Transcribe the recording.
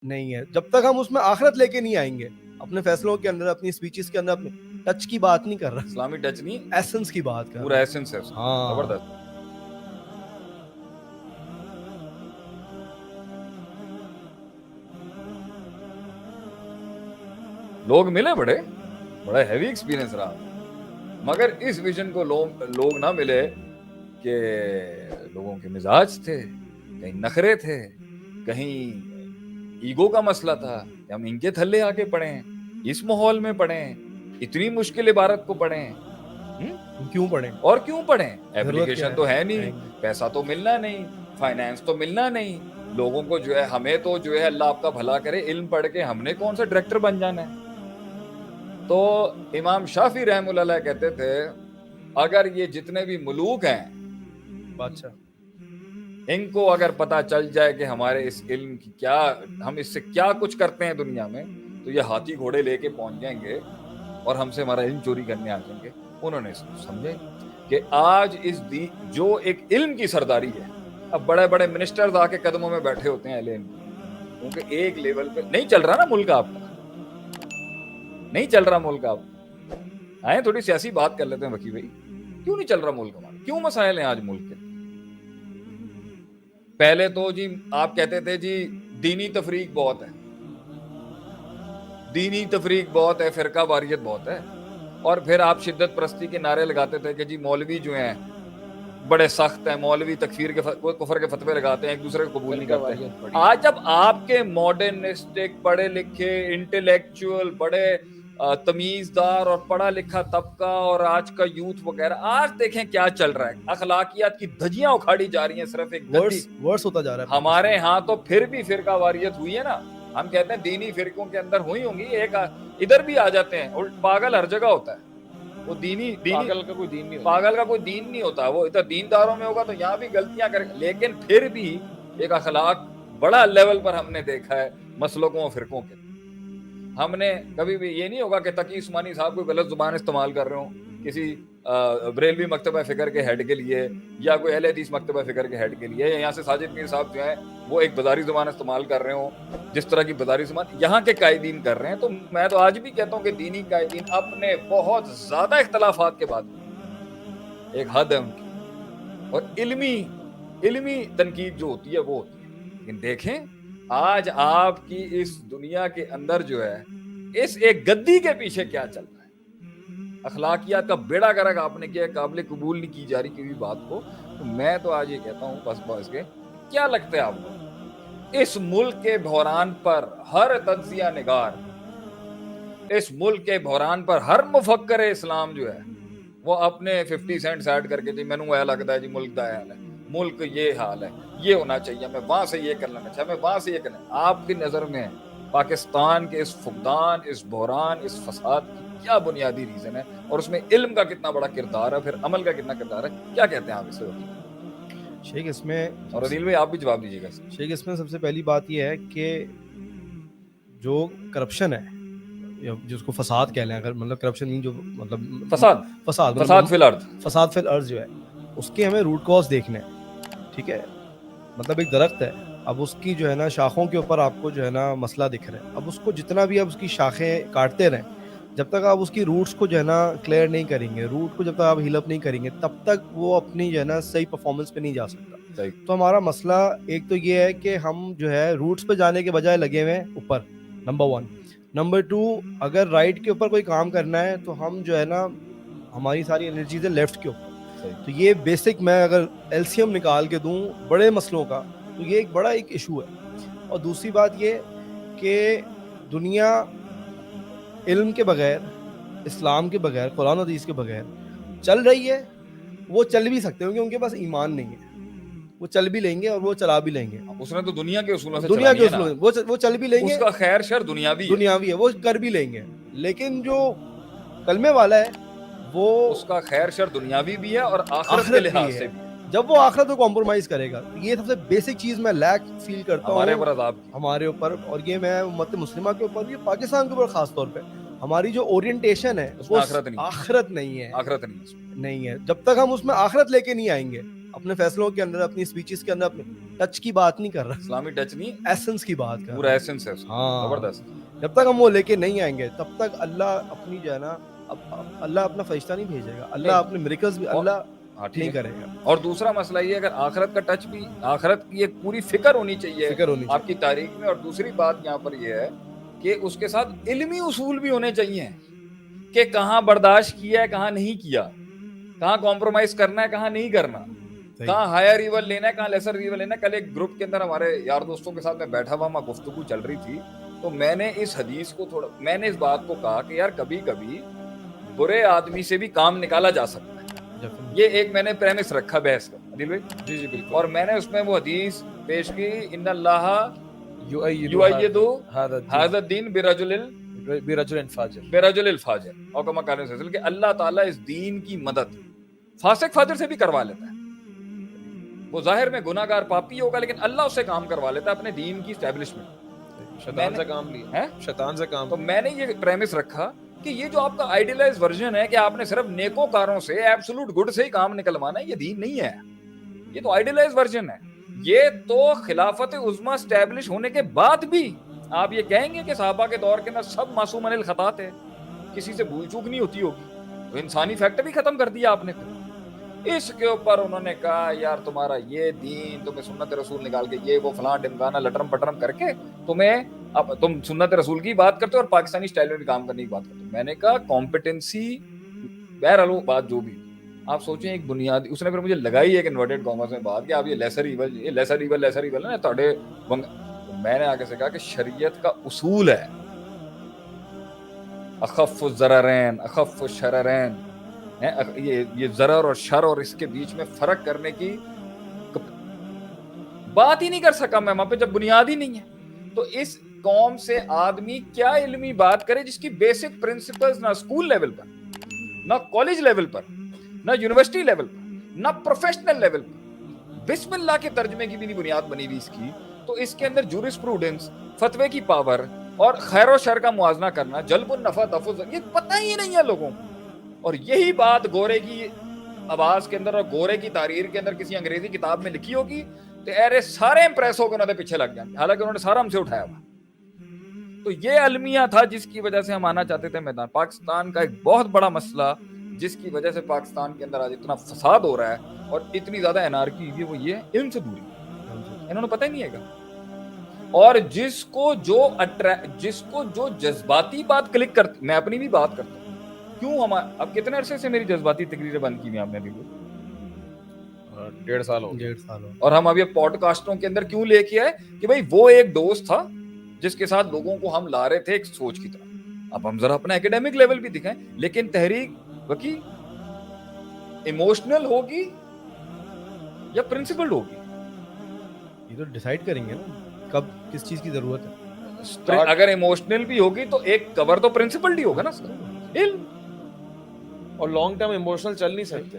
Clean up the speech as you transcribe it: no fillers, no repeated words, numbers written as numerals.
نہیں ہے. جب تک ہم اس میں آخرت لے کے نہیں آئیں گے اپنے فیصلوں کے اندر, اپنی اسپیچز کے اندر, اپنے ٹچ کی بات نہیں کر رہا, اسلامی ٹچ نہیں, ایسنس کی بات کر پورا رہا ایسنس ہے اس کا. ہاں. زبردست. لوگ ملے بڑا ہیوی ایکسپیرینس رہا, مگر اس ویژن کو لوگ نہ ملے کہ لوگوں کے مزاج تھے, کہیں نخرے تھے, کہیں ایگو کا مسئلہ تھا کہ ہم ان کے تھلے آ کے پڑھیں, اس ماحول میں پڑھیں, اتنی مشکل عبارت کو پڑھیں. کیوں پڑھیں, اور کیوں پڑھیں؟ ضرورت کیا ایپلیکیشن تو ہے نہیں, نہیں. پیسہ تو ملنا نہیں, فائنینس تو ملنا نہیں. لوگوں کو جو ہے, ہمیں تو جو ہے اللہ آپ کا بھلا کرے, علم پڑھ کے ہم نے کون سا ڈائریکٹر بن جانا ہے. تو امام شافعی رحم اللہ علیہ کہتے تھے اگر یہ جتنے بھی ملوک ہیں بادشاہ, ان کو اگر پتا چل جائے کہ ہمارے اس علم کی کیا, ہم اس سے کیا کچھ کرتے ہیں دنیا میں, تو یہ ہاتھی گھوڑے لے کے پہنچ جائیں گے اور ہم سے ہمارا علم چوری کرنے آ جائیں گے. انہوں نے سمجھے کہ آج اس جو ایک علم کی سرداری ہے, اب بڑے بڑے منسٹرز آ کے قدموں میں بیٹھے ہوتے ہیں علم, کیونکہ ایک لیول پہ نہیں چل رہا نا ملک آپ کا, نہیں چل رہا ملک آپ کا. آئے تھوڑی سیاسی بات کر لیتے ہیں وکی بھائی, کیوں نہیں چل رہا ملک ہمارا, کیوں مسائل ہیں آج ملک کے. پہلے تو جی آپ کہتے تھے جی دینی تفریق بہت ہے, دینی تفریق بہت ہے, فرقہ واریت بہت ہے, اور پھر آپ شدت پرستی کے نعرے لگاتے تھے کہ جی مولوی جو ہیں بڑے سخت ہیں, مولوی تکفیر کے کفر کے فتوے لگاتے ہیں, ایک دوسرے کو قبول نہیں کرتے. آج جب آپ کے ماڈرنسٹک پڑھے لکھے انٹلیکچوئل بڑے تمیزدار اور پڑھا لکھا طبقہ اور آج کا یوتھ وغیرہ, آج دیکھیں کیا چل رہا ہے, اخلاقیات کی دھجیاں اکھاڑی جا رہی ہیں صرف ایک گدی. ورس ہوتا جا رہا ہے ہمارے ہاں تو پھر بھی فرقہ واریت ہوئی ہے نا, ہم کہتے ہیں دینی فرقوں کے اندر ہوئی ہوں گی, ایک ادھر بھی آ جاتے ہیں. پاگل ہر جگہ ہوتا ہے, وہ دینی پاگل کا کوئی دین نہیں ہوتا, پاگل کا کوئی دین نہیں ہوتا, وہ ادھر دینداروں میں ہوگا تو یہاں بھی غلطیاں کرے, لیکن پھر بھی ایک اخلاق بڑا لیول پر ہم نے دیکھا ہے مسلکوں اور فرقوں کے. ہم نے کبھی بھی یہ نہیں ہوگا کہ تقی عثمانی صاحب کوئی غلط زبان استعمال کر رہے ہوں کسی بریلوی مکتبہ فکر کے ہیڈ کے لیے, یا کوئی اہل حدیث مکتبہ فکر کے ہیڈ کے لیے, یا یہاں سے ساجد میر صاحب جو ہیں وہ ایک بازاری زبان استعمال کر رہے ہوں, جس طرح کی بازاری زبان یہاں کے قائدین کر رہے ہیں. تو میں تو آج بھی کہتا ہوں کہ دینی قائدین اپنے بہت زیادہ اختلافات کے بعد ایک حد ہے ان کی, اور علمی تنقید جو ہوتی ہے وہ ہوتی ہے. لیکن دیکھیں آج آپ کی اس دنیا کے اندر جو ہے اس ایک گدی کے پیچھے کیا چل رہا ہے, اخلاقیات کا بیڑا گرک آپ نے کیا, قابل قبول نہیں کی جا رہی کسی بات کو. تو میں تو آج یہ کہتا ہوں بس کے کیا لگتا ہے آپ کو, اس ملک کے بحران پر ہر تجزیہ نگار, اس ملک کے بحران پر ہر مفکر اسلام جو ہے وہ اپنے 50 سینٹ ایڈ کر کے جی مینوں اے لگتا ہے جی ملک دا حال ہے, ملک یہ حال ہے, یہ ہونا چاہیے, میں وہاں سے یہ کر لینا چاہیے, میں وہاں سے یہ کرنا. آپ کی نظر میں پاکستان کے اس فقدان, اس بحران, اس فساد کی کیا بنیادی ریزن ہے, اور اس میں علم کا کتنا بڑا کردار ہے, پھر عمل کا کتنا کردار ہے, کیا کہتے ہیں آپ اس وقت؟ شیخ اس میں, اور عدیل بھائی آپ بھی جواب دیجیے گا. شیخ اس میں سب سے پہلی بات یہ ہے کہ جو کرپشن ہے, جس کو فساد کہہ لیں, اگر مطلب کرپشن نہیں, جو مطلب فساد فی الارض, فساد فی الارض جو ہے, اس کے ہمیں روٹ کاز دیکھنا ہے. ٹھیک ہے, مطلب ایک درخت ہے, اب اس کی جو ہے نا شاخوں کے اوپر آپ کو جو ہے نا مسئلہ دکھ رہا ہے, اب اس کو جتنا بھی آپ اس کی شاخیں کاٹتے رہیں, جب تک آپ اس کی روٹس کو جو ہے نا کلیئر نہیں کریں گے, روٹ کو جب تک آپ ہیل اپ نہیں کریں گے, تب تک وہ اپنی جو ہے نا صحیح پرفارمنس پہ نہیں جا سکتا. تو ہمارا مسئلہ ایک تو یہ ہے کہ ہم جو ہے روٹس پہ جانے کے بجائے لگے ہوئے ہیں اوپر, نمبر 1. نمبر 2, اگر رائٹ کے اوپر کوئی کام کرنا ہے تو ہم جو ہے نا ہماری ساری انرجیز ہے لیفٹ کے اوپر. تو یہ بیسک میں اگر ایلسیم نکال کے دوں بڑے مسئلوں کا, تو یہ ایک بڑا ایک ایشو ہے. اور دوسری بات یہ کہ دنیا علم کے بغیر, اسلام کے بغیر, قرآن و حدیث کے بغیر چل رہی ہے. وہ چل بھی سکتے ہیں کیونکہ ان کے پاس ایمان نہیں ہے, وہ چل بھی لیں گے اور وہ چلا بھی لیں گے. اس نے تو دنیا کے اصولوں سے دنیا کے چلانی ہے اصول, وہ چل بھی لیں گے, اس کا خیر شر دنیاوی ہے, وہ کر بھی لیں گے. لیکن جو کلمے والا ہے وہ اس کا خیر شر دنیاوی بھی ہے اور آخرت کے لحاظ سے بھی. جب وہ آخرت کو کمپرومائز کرے گا, یہ سب سے بیسک چیز میں لیک فیل کرتا ہوں ہمارے اوپر, اور یہ میں امت مسلمہ کے اوپر بھی, پاکستان کے اوپر خاص طور پہ ہماری جو اورینٹیشن ہے وہ آخرت نہیں ہے, نہیں ہے. جب تک ہم اس میں آخرت لے کے نہیں آئیں گے اپنے فیصلوں کے اندر, اپنی اسپیچز کے اندر, اپنے ٹچ کی بات نہیں کر رہا, اسلامی ٹچ نہیں, ایسنس کی بات کر پورا رہا ایسنس ہے اس کا. ہاں. زبردست. جب تک ہم وہ لے کے نہیں آئیں گے تب تک اللہ اپنی جو ہے نا اللہ اپنا فرشتہ نہیں بھیجے گا, اللہ اپنے میریکلز بھی اللہ نہیں کرے گا. اور دوسرا مسئلہ یہ اگر آخرت کا ٹچ بھی, آخرت کی ایک پوری فکر ہونی چاہیے فکر ہونی آپ کی تاریخ میں. اور دوسری بات یہاں پر یہ ہے کہ اس کے ساتھ علمی اصول بھی ہونے چاہیے کہ کہاں برداشت کیا ہے, کہاں نہیں کیا, کہاں کمپرومائز کرنا ہے, کہاں نہیں کرنا, کہاں ہائر ایول لینا ہے, کہاں لیسر ایول لینا ہے. کل ایک گروپ کے اندر ہمارے یار دوستوں کے ساتھ میں بیٹھا ہوا, وہاں گفتگو چل رہی تھی, تو میں نے اس حدیث کو تھوڑا, میں نے اس بات کو کہا کہ یار کبھی کبھی برے آدمی سے بھی کام نکالا جا سکتا ہے. یہ ایک میں نے پریمس رکھا بحث کا عدیل بھائی. جی جی بالکل. اور میں نے اس میں وہ حدیث پیش کی, ان اللہ یؤید ھذا الدین برجل الفاجر, اور کما قال صلی اللہ علیہ وسلم کہ اللہ تعالیٰ اس دین کی مدد فاسق فاجر سے بھی کروا لیتا ہے. وہ ظاہر میں گناہ گار پاپی ہوگا لیکن اللہ اس سے کام کروا لیتا ہے اپنے دین کی اسٹیبلشمنٹ. شیطان سے کام لیا, شیطان سے کام. تو میں نے یہ پریمس رکھا کہ یہ جو آپ کا آئیڈیلائز ورژن ہے کہ آپ نے صرف نیکوں کاروں سے, ایبسولوٹ گڈ سے ہی کام نکلوانا ہے, یہ دین نہیں ہے. یہ تو آئیڈیلائز ورژن ہے. یہ تو خلافت عظمیٰ اسٹیبلش ہونے کے بعد بھی آپ یہ کہیں گے کہ صحابہ کے دور کے اندر سب معصوم عن الخطا تھے, کسی سے بھول چوک نہیں ہوتی ہوگی, تو انسانی فیکٹر بھی ختم کر دیا آپ نے. اس کے اوپر انہوں نے کہا یار تمہارا یہ دین, تمہیں سنت رسول نکال کے یہ وہ فلاں ڈمکانا لٹرم پٹرم کر کے تمہیں, اب تم سنت رسول کی بات کرتے ہو اور پاکستانی اسٹائل میں بھی کام کرنے کی بات کرتے ہو. میں نے کہا کمپٹنسی, بہرحال وہ بات جو بھی آپ سوچیں ایک بنیادی, اس نے پھر مجھے لگائی ایک انورٹڈ کامرس میں بات کہ آپ یہ لیسر ایول نا تھوڑے, تو میں نے آگے سے کہا کہ شریعت کا اصول ہے اخف الضررین اخف الشررین, یہ ضرر اور شر اور اس کے بیچ میں فرق کرنے کی بات ہی نہیں کر سکا میں وہاں پہ جب بنیاد ہی نہیں ہے. تو اس قوم سے آدمی کیا علمی بات کرے جس کی بیسک پرنسپلز نہ اسکول لیول پر, نہ کالج لیول پر, نہ یونیورسٹی لیول پر, نہ پروفیشنل لیول پر, بسم اللہ کے ترجمے کی بھی نہیں بنیاد بنی ہوئی اس کی. تو اس کے اندر جورسپروڈنس, فتوے کی پاور اور خیر و شر کا موازنہ کرنا, جلب النفع دفع, یہ پتہ ہی نہیں ہے لوگوں کو. اور یہی بات گورے کی آواز کے اندر اور گورے کی تحریر کے اندر کسی انگریزی کتاب میں لکھی ہوگی تو ارے سارے امپریس ہو کے انہوں نے پیچھے لگ جائیں, حالانکہ انہوں نے سارا ہم سے اٹھایا ہوا. تو یہ المیہ تھا جس کی وجہ سے ہم آنا چاہتے تھے میدان. پاکستان کا ایک بہت بڑا مسئلہ جس کی وجہ سے پاکستان کے اندر آج اتنا فساد ہو رہا ہے اور اتنی زیادہ انارکی ہوئی ہے, وہ یہ علم سے دوری. انہوں نے پتہ ہی نہیں ہے گا. اور جس کو جو جذباتی بات کلک کرتی, میں اپنی بھی بات کرتا ہوں, کیوں اب کتنے عرصے سے میری جذباتی تقریریں بند کی ہوئی آپ نے ابھی 1.5 سال ہو. اور ہم اب یہ پوڈ کاسٹوں کے اندر کیوں لے کے آئے کہ بھائی وہ ایک دوست تھا جس کے ساتھ لوگوں کو ہم لا رہے تھے ایک سوچ کی طرف. اب ہم ذرا اپنا ایکیڈیمک لیول بھی دکھائیں, لیکن تحریک وکی ایموشنل ہوگی یا پرنسپلڈ ہوگی, یہ تو ڈیسائیڈ کریں گے نا کب کس چیز کی ضرورت ہے. اگر ایموشنل بھی ہوگی تو ایک کور تو پرنسپلڈ ہی ہوگا نا علم. اور لانگ ٹرم ایموشنل چل نہیں سکتے.